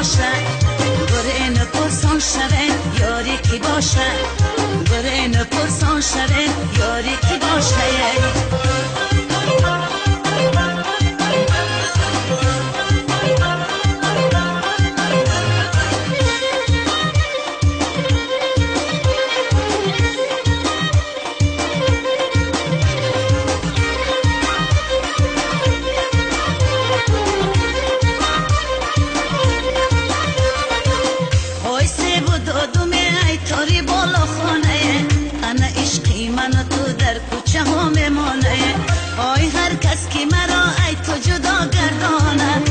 باشه گره نپرسان شوه یاری کی باشه گره نپرسان شوه یاری کی باشه آی هر کس که مرا ای تو جدا گردانه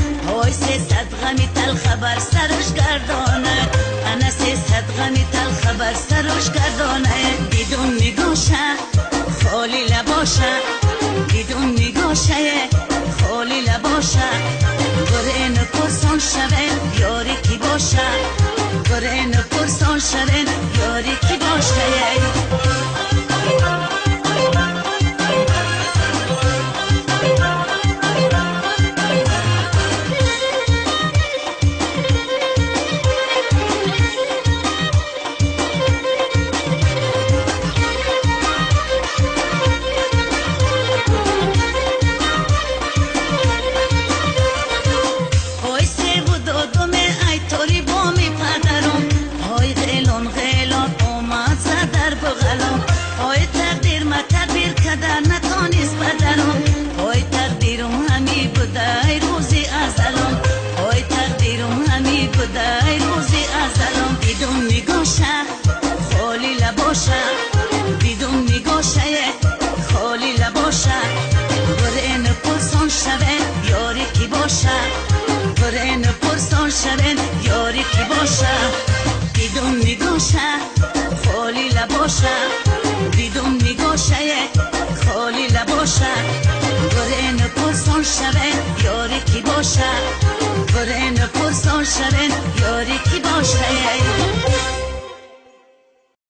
آی 300 غمی تل خبر سرش گردانه انا 300 غمی تل خبر سرش گردانه بدون نگاشه خالی لباشه بدون نگاشه خالی لباشه گره نپرسان شوه یاری کی باشه گره نپرسان شوه یاری کی باشه خالی لباشه بدون نگاشه خالی لباشه گره نپرسان شوه یاری کی باشه گره نپرسان شوه یاری کی باشه بدون نگاشه خالی لباشه بدون نگاشه خالی لباشه گره نپرسان شوه یاری کی باشه گره نپرسان شوه یاری کی باشه